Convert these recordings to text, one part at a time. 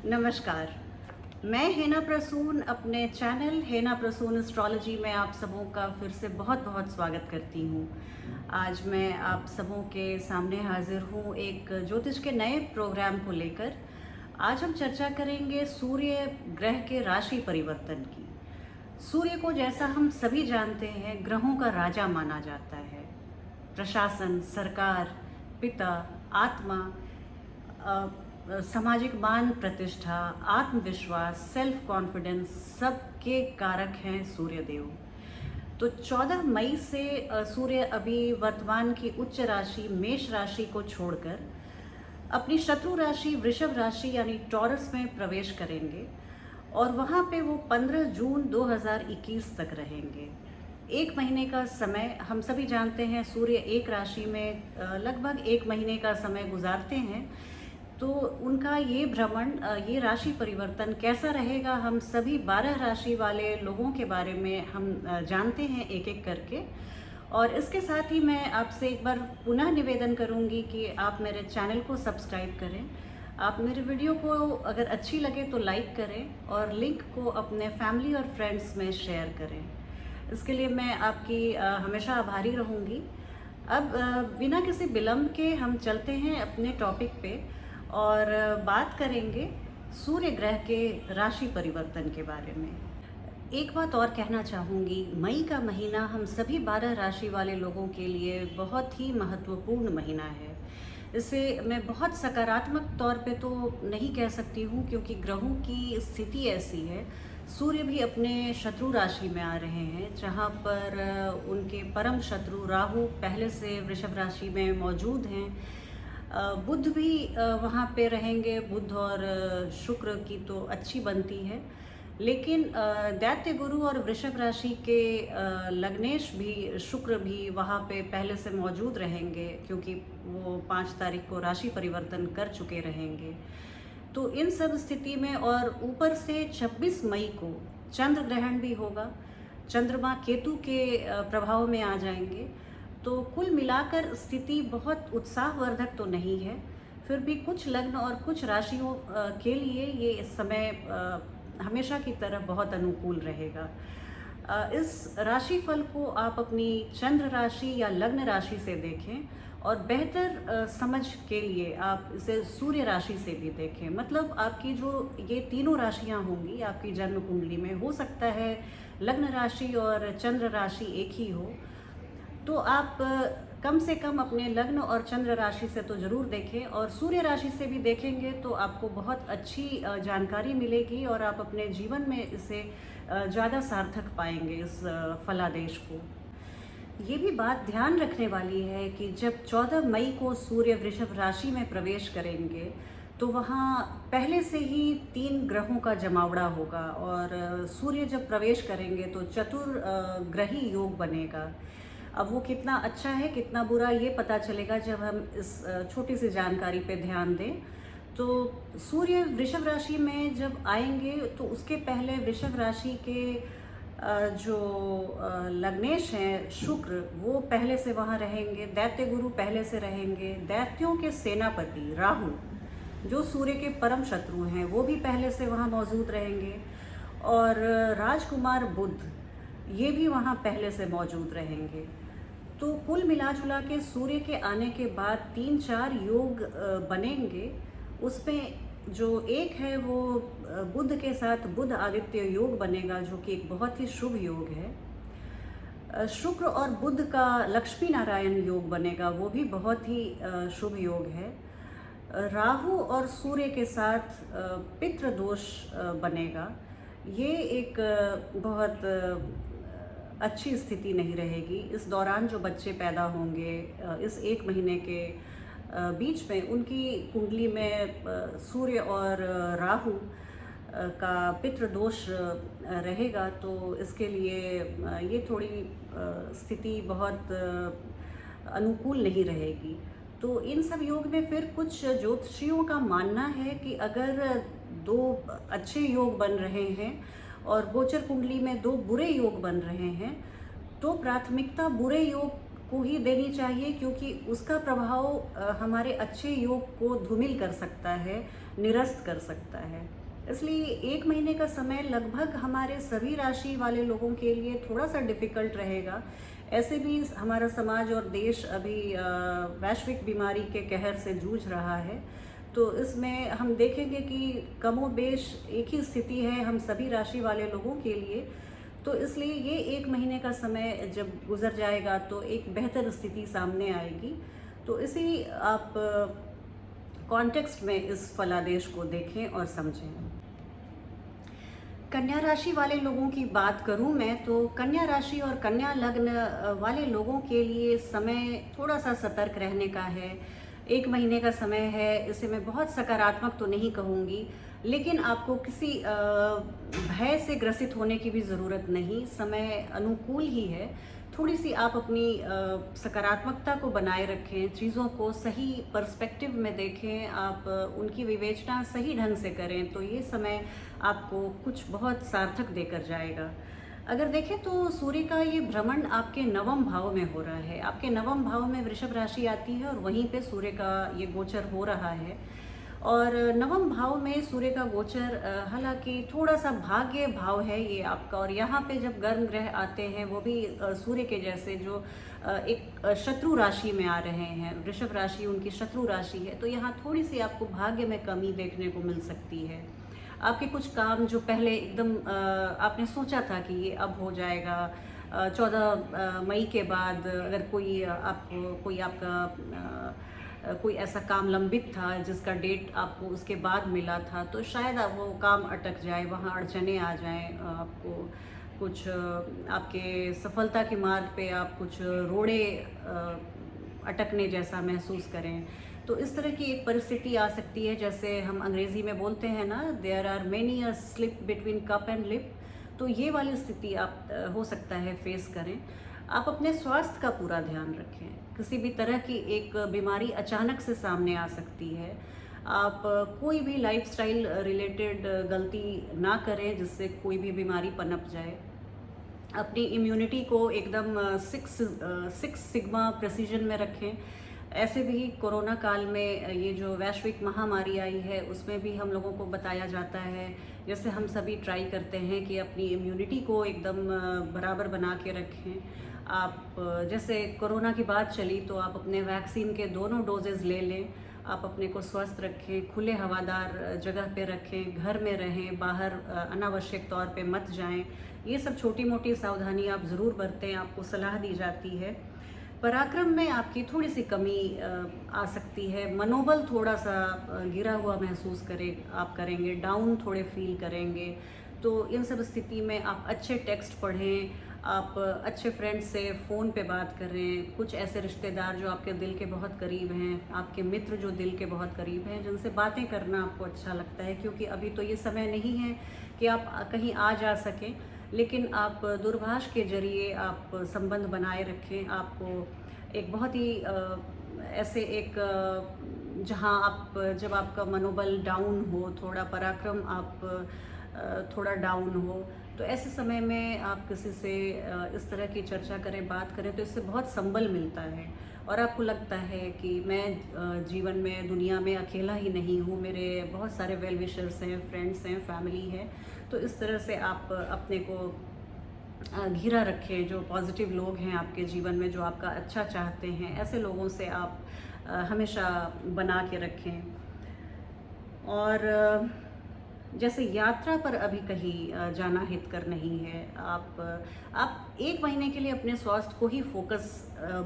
नमस्कार। मैं हेना प्रसून अपने चैनल हेना प्रसून एस्ट्रोलॉजी में आप सबों का फिर से बहुत बहुत स्वागत करती हूँ। आज मैं आप सबों के सामने हाजिर हूँ एक ज्योतिष के नए प्रोग्राम को लेकर। आज हम चर्चा करेंगे सूर्य ग्रह के राशि परिवर्तन की। सूर्य को जैसा हम सभी जानते हैं ग्रहों का राजा माना जाता है। प्रशासन, सरकार, पिता, आत्मा, सामाजिक मान प्रतिष्ठा, आत्मविश्वास, सेल्फ कॉन्फिडेंस सबके कारक हैं सूर्यदेव। तो 14 मई से सूर्य अभी वर्तमान की उच्च राशि मेष राशि को छोड़कर अपनी शत्रु राशि वृषभ राशि यानी टॉरस में प्रवेश करेंगे और वहाँ पे वो 15 जून 2021 तक रहेंगे। एक महीने का समय हम सभी जानते हैं सूर्य एक राशि में लगभग एक महीने का समय गुजारते हैं। तो उनका ये भ्रमण, ये राशि परिवर्तन कैसा रहेगा, हम सभी 12 राशि वाले लोगों के बारे में हम जानते हैं एक एक करके। और इसके साथ ही मैं आपसे एक बार पुनः निवेदन करूंगी कि आप मेरे चैनल को सब्सक्राइब करें। आप मेरे वीडियो को अगर अच्छी लगे तो लाइक करें और लिंक को अपने फैमिली और फ्रेंड्स में शेयर करें। इसके लिए मैं आपकी हमेशा आभारी रहूँगी। अब बिना किसी विलंब के हम चलते हैं अपने टॉपिक पे और बात करेंगे सूर्य ग्रह के राशि परिवर्तन के बारे में। एक बात और कहना चाहूँगी, मई का महीना हम सभी 12 राशि वाले लोगों के लिए बहुत ही महत्वपूर्ण महीना है। इसे मैं बहुत सकारात्मक तौर पे तो नहीं कह सकती हूँ क्योंकि ग्रहों की स्थिति ऐसी है। सूर्य भी अपने शत्रु राशि में आ रहे हैं जहाँ पर उनके परम शत्रु राहु पहले से वृषभ राशि में मौजूद हैं। बुध भी वहाँ पे रहेंगे। बुध और शुक्र की तो अच्छी बनती है, लेकिन दैत्य गुरु और वृषभ राशि के लग्नेश भी शुक्र भी वहाँ पे पहले से मौजूद रहेंगे क्योंकि वो 5 तारीख को राशि परिवर्तन कर चुके रहेंगे। तो इन सब स्थिति में और ऊपर से 26 मई को चंद्र ग्रहण भी होगा। चंद्रमा केतु के प्रभाव में आ जाएंगे। तो कुल मिलाकर स्थिति बहुत उत्साहवर्धक तो नहीं है, फिर भी कुछ लग्न और कुछ राशियों के लिए ये इस समय हमेशा की तरह बहुत अनुकूल रहेगा। इस राशिफल को आप अपनी चंद्र राशि या लग्न राशि से देखें और बेहतर समझ के लिए आप इसे सूर्य राशि से भी देखें। मतलब आपकी जो ये तीनों राशियां होंगी आपकी जन्म कुंडली में, हो सकता है लग्न राशि और चंद्र राशि एक ही हो, तो आप कम से कम अपने लग्न और चंद्र राशि से तो ज़रूर देखें और सूर्य राशि से भी देखेंगे तो आपको बहुत अच्छी जानकारी मिलेगी और आप अपने जीवन में इसे ज़्यादा सार्थक पाएंगे इस फलादेश को। ये भी बात ध्यान रखने वाली है कि जब 14 मई को सूर्य वृषभ राशि में प्रवेश करेंगे तो वहाँ पहले से ही 3 ग्रहों का जमावड़ा होगा और सूर्य जब प्रवेश करेंगे तो चतुर्ग्रही योग बनेगा। अब वो कितना अच्छा है कितना बुरा ये पता चलेगा जब हम इस छोटी सी जानकारी पे ध्यान दें। तो सूर्य वृषभ राशि में जब आएंगे तो उसके पहले वृषभ राशि के जो लग्नेश हैं शुक्र, वो पहले से वहाँ रहेंगे। दैत्य गुरु पहले से रहेंगे। दैत्यों के सेनापति राहु जो सूर्य के परम शत्रु हैं वो भी पहले से वहाँ मौजूद रहेंगे और राजकुमार बुध ये भी वहाँ पहले से मौजूद रहेंगे। तो कुल मिला जुला के सूर्य के आने के बाद 3-4 योग बनेंगे। उसमें जो एक है वो बुध के साथ बुध आदित्य योग बनेगा जो कि एक बहुत ही शुभ योग है। शुक्र और बुध का लक्ष्मी नारायण योग बनेगा, वो भी बहुत ही शुभ योग है। राहु और सूर्य के साथ पितृ दोष बनेगा, ये एक बहुत अच्छी स्थिति नहीं रहेगी। इस दौरान जो बच्चे पैदा होंगे इस एक महीने के बीच में उनकी कुंडली में सूर्य और राहु का पितृ दोष रहेगा, तो इसके लिए ये थोड़ी स्थिति बहुत अनुकूल नहीं रहेगी। तो इन सब योग में फिर कुछ ज्योतिषियों का मानना है कि अगर 2 अच्छे योग बन रहे हैं और गोचर कुंडली में 2 बुरे योग बन रहे हैं तो प्राथमिकता बुरे योग को ही देनी चाहिए, क्योंकि उसका प्रभाव हमारे अच्छे योग को धूमिल कर सकता है, निरस्त कर सकता है। इसलिए 1 महीने का समय लगभग हमारे सभी राशि वाले लोगों के लिए थोड़ा-सा डिफ़िकल्ट रहेगा। ऐसे भी हमारा समाज और देश अभी वैश्विक बीमारी के कहर से जूझ रहा है। तो इसमें हम देखेंगे कि कमोबेश एक ही स्थिति है हम सभी राशि वाले लोगों के लिए। तो इसलिए ये 1 महीने का समय जब गुज़र जाएगा तो एक बेहतर स्थिति सामने आएगी। तो इसी आप कॉन्टेक्स्ट में इस फलादेश को देखें और समझें। कन्या राशि वाले लोगों की बात करूं मैं, तो कन्या राशि और कन्या लग्न वाले लोगों के लिए समय थोड़ा सा सतर्क रहने का है। 1 महीने का समय है, इसे मैं बहुत सकारात्मक तो नहीं कहूँगी, लेकिन आपको किसी भय से ग्रसित होने की भी ज़रूरत नहीं। समय अनुकूल ही है। थोड़ी सी आप अपनी सकारात्मकता को बनाए रखें, चीज़ों को सही पर्सपेक्टिव में देखें, आप उनकी विवेचना सही ढंग से करें, तो ये समय आपको कुछ बहुत सार्थक देकर जाएगा। अगर देखें तो सूर्य का ये भ्रमण आपके नवम भाव में हो रहा है। आपके नवम भाव में वृषभ राशि आती है और वहीं पे सूर्य का ये गोचर हो रहा है। और नवम भाव में सूर्य का गोचर हालांकि थोड़ा सा भाग्य भाव है ये आपका, और यहाँ पे जब गर्म ग्रह आते हैं वो भी सूर्य के जैसे जो एक शत्रु राशि में आ रहे हैं। वृषभ राशि उनकी शत्रु राशि है, तो यहाँ थोड़ी सी आपको भाग्य में कमी देखने को मिल सकती है। आपके कुछ काम जो पहले एकदम आपने सोचा था कि ये अब हो जाएगा, 14 मई के बाद अगर कोई आपका कोई ऐसा काम लंबित था जिसका डेट आपको उसके बाद मिला था, तो शायद आप वो काम अटक जाए, वहाँ अड़चने आ जाएं, आपको कुछ आपके सफलता के मार्ग पे आप कुछ रोड़े अटकने जैसा महसूस करें। तो इस तरह की एक परिस्थिति आ सकती है, जैसे हम अंग्रेज़ी में बोलते हैं ना, there are many a slip between cup and lip. तो ये वाली स्थिति आप हो सकता है फेस करें। आप अपने स्वास्थ्य का पूरा ध्यान रखें। किसी भी तरह की एक बीमारी अचानक से सामने आ सकती है। आप कोई भी लाइफस्टाइल रिलेटेड गलती ना करें जिससे कोई भी बीमारी पनप जाए। अपनी इम्यूनिटी को एकदम सिक्स सिग्मा प्रेसिजन में रखें। ऐसे भी कोरोना काल में ये जो वैश्विक महामारी आई है उसमें भी हम लोगों को बताया जाता है, जैसे हम सभी ट्राई करते हैं कि अपनी इम्यूनिटी को एकदम बराबर बना के रखें। आप जैसे कोरोना की बात चली तो आप अपने वैक्सीन के दोनों डोजेज़ ले लें। आप अपने को स्वस्थ रखें, खुले हवादार जगह पे रखें, घर में रहें, बाहर अनावश्यक तौर पे मत जाएं। ये सब छोटी मोटी सावधानी आप ज़रूर बरतें, आपको सलाह दी जाती है। पराक्रम में आपकी थोड़ी सी कमी आ सकती है। मनोबल थोड़ा सा गिरा हुआ महसूस करेंगे, डाउन थोड़े फील करेंगे। तो इन सब स्थिति में आप अच्छे टेक्स्ट पढ़ें, आप अच्छे फ्रेंड्स से फ़ोन पे बात करें, कुछ ऐसे रिश्तेदार जो आपके दिल के बहुत करीब हैं, आपके मित्र जो दिल के बहुत करीब हैं, जिनसे बातें करना आपको अच्छा लगता है, क्योंकि अभी तो ये समय नहीं है कि आप कहीं आ जा सकें, लेकिन आप दूरभाष के ज़रिए आप संबंध बनाए रखें। आपको एक बहुत ही ऐसे एक जहाँ आप जब आपका मनोबल डाउन हो, थोड़ा पराक्रम आप थोड़ा डाउन हो, तो ऐसे समय में आप किसी से इस तरह की चर्चा करें, बात करें, तो इससे बहुत संबल मिलता है और आपको लगता है कि मैं जीवन में, दुनिया में अकेला ही नहीं हूँ, मेरे बहुत सारे वेल विशर्स हैं, फ्रेंड्स हैं, फैमिली है। तो इस तरह से आप अपने को घिरा रखें। जो पॉजिटिव लोग हैं आपके जीवन में, जो आपका अच्छा चाहते हैं, ऐसे लोगों से आप हमेशा बना के रखें। और जैसे यात्रा पर अभी कहीं जाना हितकर नहीं है। आप 1 महीने के लिए अपने स्वास्थ्य को ही फोकस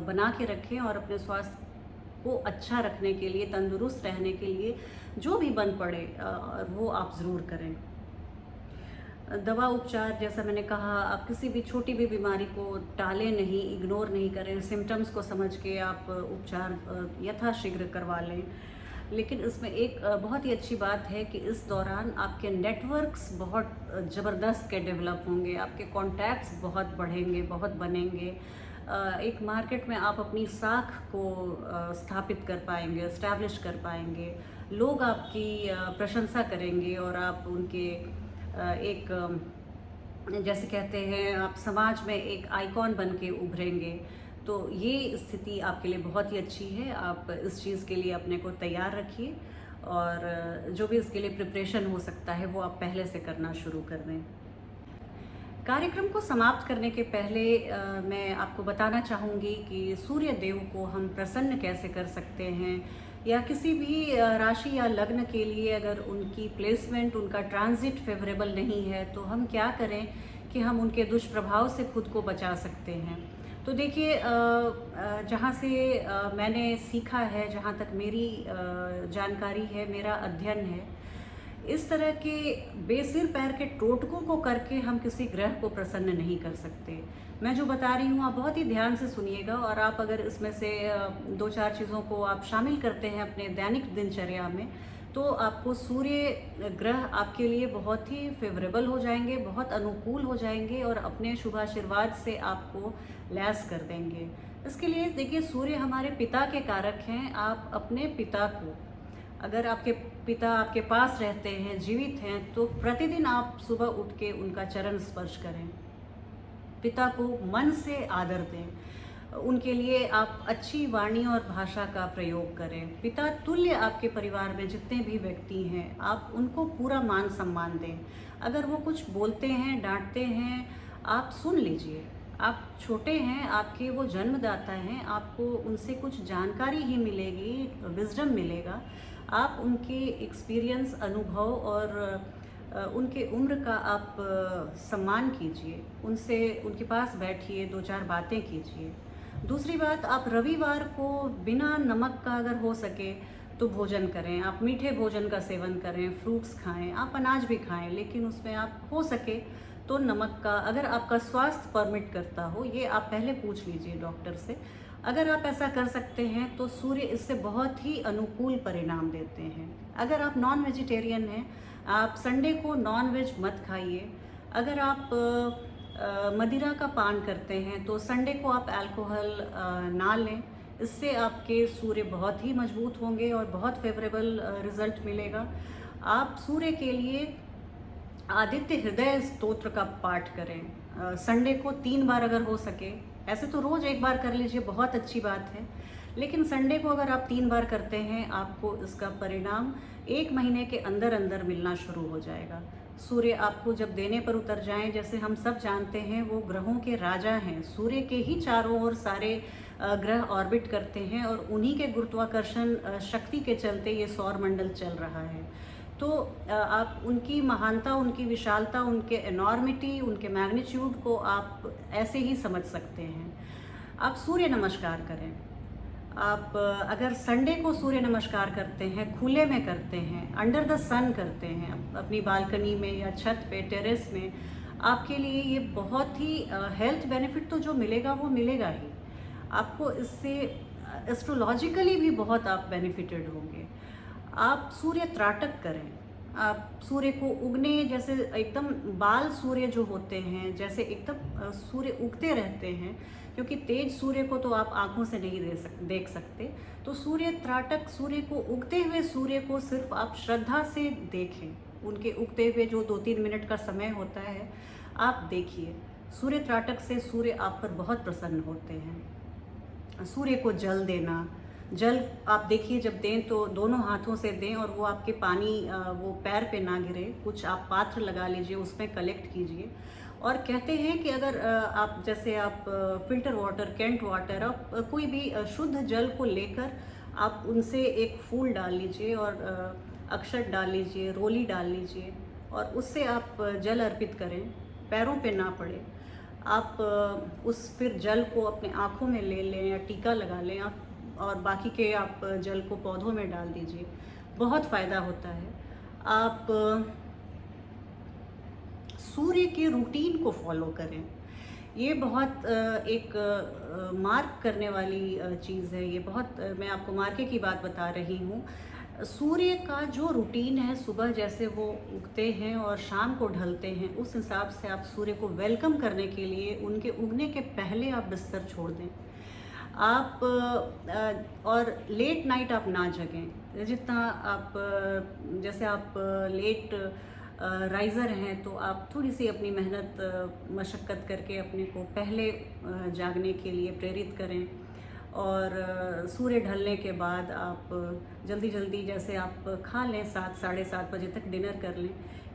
बना के रखें और अपने स्वास्थ्य को अच्छा रखने के लिए, तंदुरुस्त रहने के लिए जो भी बन पड़े वो आप ज़रूर करें। दवा उपचार, जैसा मैंने कहा, आप किसी भी छोटी भी बीमारी को टालें नहीं, इग्नोर नहीं करें। सिम्टम्स को समझ के आप उपचार यथाशीघ्र करवा लें। लेकिन इसमें एक बहुत ही अच्छी बात है कि इस दौरान आपके नेटवर्क्स बहुत ज़बरदस्त के डेवलप होंगे, आपके कॉन्टैक्ट्स बहुत बढ़ेंगे, बहुत बनेंगे। एक मार्केट में आप अपनी साख को स्थापित कर पाएंगे, इस्टेब्लिश कर पाएंगे। लोग आपकी प्रशंसा करेंगे और आप उनके एक जैसे कहते हैं, आप समाज में एक आइकॉन बन के उभरेंगे। तो तो ये स्थिति आपके लिए बहुत ही अच्छी है। आप इस चीज़ के लिए अपने को तैयार रखिए और जो भी इसके लिए प्रिपरेशन हो सकता है वो आप पहले से करना शुरू कर दें। कार्यक्रम को समाप्त करने के पहले मैं आपको बताना चाहूँगी कि सूर्य देव को हम प्रसन्न कैसे कर सकते हैं, या किसी भी राशि या लग्न के लिए अगर उनकी प्लेसमेंट, उनका ट्रांजिट फेवरेबल नहीं है तो हम क्या करें कि हम उनके दुष्प्रभाव से खुद को बचा सकते हैं। तो देखिए, जहाँ से मैंने सीखा है, जहाँ तक मेरी जानकारी है, मेरा अध्ययन है, इस तरह के बेसिर पैर के टोटकों को करके हम किसी ग्रह को प्रसन्न नहीं कर सकते। मैं जो बता रही हूँ आप बहुत ही ध्यान से सुनिएगा, और आप अगर इसमें से 2-4 चीज़ों को आप शामिल करते हैं अपने दैनिक दिनचर्या में, तो आपको सूर्य ग्रह आपके लिए बहुत ही फेवरेबल हो जाएंगे, बहुत अनुकूल हो जाएंगे और अपने शुभाशीर्वाद से आपको लैस कर देंगे। इसके लिए देखिए, सूर्य हमारे पिता के कारक हैं। आप अपने पिता को, अगर आपके पिता आपके पास रहते हैं, जीवित हैं, तो प्रतिदिन आप सुबह उठ के उनका चरण स्पर्श करें, पिता को मन से आदर दें, उनके लिए आप अच्छी वाणी और भाषा का प्रयोग करें। पिता तुल्य आपके परिवार में जितने भी व्यक्ति हैं, आप उनको पूरा मान सम्मान दें। अगर वो कुछ बोलते हैं, डांटते हैं, आप सुन लीजिए। आप छोटे हैं, आपके वो जन्मदाता हैं, आपको उनसे कुछ जानकारी ही मिलेगी, विजडम मिलेगा। आप उनके एक्सपीरियंस, अनुभव और उनके उम्र का आप सम्मान कीजिए, उनसे उनके पास बैठिए, 2-4 बातें कीजिए। दूसरी बात, आप रविवार को बिना नमक का अगर हो सके तो भोजन करें। आप मीठे भोजन का सेवन करें, फ्रूट्स खाएं, आप अनाज भी खाएं, लेकिन उसमें आप हो सके तो नमक का, अगर आपका स्वास्थ्य परमिट करता हो, ये आप पहले पूछ लीजिए डॉक्टर से। अगर आप ऐसा कर सकते हैं तो सूर्य इससे बहुत ही अनुकूल परिणाम देते हैं। अगर आप नॉन वेजिटेरियन हैं, आप संडे को नॉन वेज मत खाइए। अगर आप मदिरा का पान करते हैं तो संडे को आप अल्कोहल ना लें। इससे आपके सूर्य बहुत ही मजबूत होंगे और बहुत फेवरेबल रिजल्ट मिलेगा। आप सूर्य के लिए आदित्य हृदय स्तोत्र का पाठ करें, संडे को 3 बार अगर हो सके। ऐसे तो रोज़ 1 बार कर लीजिए, बहुत अच्छी बात है, लेकिन संडे को अगर आप 3 बार करते हैं, आपको इसका परिणाम 1 महीने के अंदर अंदर मिलना शुरू हो जाएगा। सूर्य आपको जब देने पर उतर जाएं, जैसे हम सब जानते हैं वो ग्रहों के राजा हैं, सूर्य के ही चारों ओर सारे ग्रह ऑर्बिट करते हैं और उन्हीं के गुरुत्वाकर्षण शक्ति के चलते ये सौर मंडल चल रहा है। तो आप उनकी महानता, उनकी विशालता, उनके एनॉर्मिटी, उनके मैग्नीट्यूड को आप ऐसे ही समझ सकते हैं। आप सूर्य नमस्कार करें। आप अगर संडे को सूर्य नमस्कार करते हैं, खुले में करते हैं, अंडर द सन करते हैं, अपनी बालकनी में या छत पे, टेरेस में, आपके लिए ये बहुत ही हेल्थ बेनिफिट तो जो मिलेगा वो मिलेगा ही। आपको इससे एस्ट्रोलॉजिकली भी बहुत आप बेनिफिटेड होंगे। आप सूर्य त्राटक करें। आप सूर्य को उगने, जैसे एकदम बाल सूर्य जो होते हैं, जैसे एकदम सूर्य उगते रहते हैं, क्योंकि तेज सूर्य को तो आप आंखों से नहीं देख सकते, तो सूर्य त्राटक, सूर्य को उगते हुए सूर्य को सिर्फ आप श्रद्धा से देखें। उनके उगते हुए जो 2-3 मिनट का समय होता है, आप देखिए। सूर्य त्राटक से सूर्य आप पर बहुत प्रसन्न होते हैं। सूर्य को जल देना, जल आप देखिए जब दें तो दोनों हाथों से दें और वो आपके पानी वो पैर पे ना गिरे। कुछ आप पात्र लगा लीजिए, उसमें कलेक्ट कीजिए। और कहते हैं कि अगर आप, जैसे आप फिल्टर वाटर, कैंट वाटर, आप कोई भी शुद्ध जल को लेकर आप उनसे एक फूल डाल लीजिए और अक्षत डाल लीजिए, रोली डाल लीजिए और उससे आप जल अर्पित करें, पैरों पे ना पड़े। आप उस फिर जल को अपने आँखों में ले लें या टीका लगा लें आप, और बाकी के आप जल को पौधों में डाल दीजिए, बहुत फ़ायदा होता है। आप सूर्य के रूटीन को फॉलो करें। ये बहुत एक मार्क करने वाली चीज़ है। ये बहुत, मैं आपको मार्के की बात बता रही हूँ। सूर्य का जो रूटीन है, सुबह जैसे वो उगते हैं और शाम को ढलते हैं, उस हिसाब से आप सूर्य को वेलकम करने के लिए उनके उगने के पहले आप बिस्तर छोड़ दें। आप और लेट नाइट आप ना जगें। जितना आप, जैसे आप लेट राइज़र हैं तो आप थोड़ी सी अपनी मेहनत मशक्क़त करके अपने को पहले जागने के लिए प्रेरित करें। और सूर्य ढलने के बाद आप जल्दी जल्दी जैसे आप खा लें 7 साढ़े 7 बजे तक डिनर कर लें।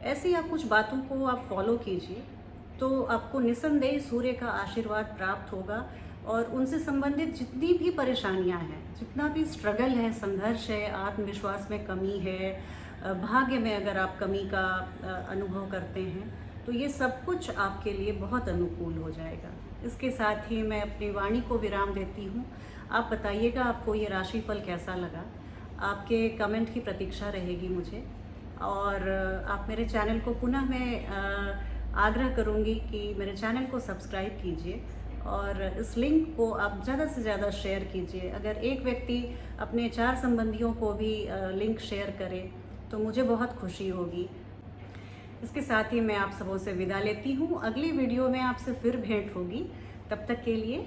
ऐसी आप कुछ बातों को आप फॉलो कीजिए तो आपको निस्संदेह सूर्य का आशीर्वाद प्राप्त होगा। और उनसे संबंधित जितनी भी परेशानियां हैं, जितना भी स्ट्रगल है, संघर्ष है, आत्मविश्वास में कमी है, भाग्य में अगर आप कमी का अनुभव करते हैं तो ये सब कुछ आपके लिए बहुत अनुकूल हो जाएगा। इसके साथ ही मैं अपनी वाणी को विराम देती हूँ। आप बताइएगा आपको ये राशिफल कैसा लगा। आपके कमेंट की प्रतीक्षा रहेगी मुझे। और आप मेरे चैनल को पुनः मैं आग्रह करूँगी कि मेरे चैनल को सब्सक्राइब कीजिए और इस लिंक को आप ज़्यादा से ज़्यादा शेयर कीजिए। अगर एक व्यक्ति अपने 4 संबंधियों को भी लिंक शेयर करे तो मुझे बहुत खुशी होगी। इसके साथ ही मैं आप सबों से विदा लेती हूँ। अगली वीडियो में आपसे फिर भेंट होगी। तब तक के लिए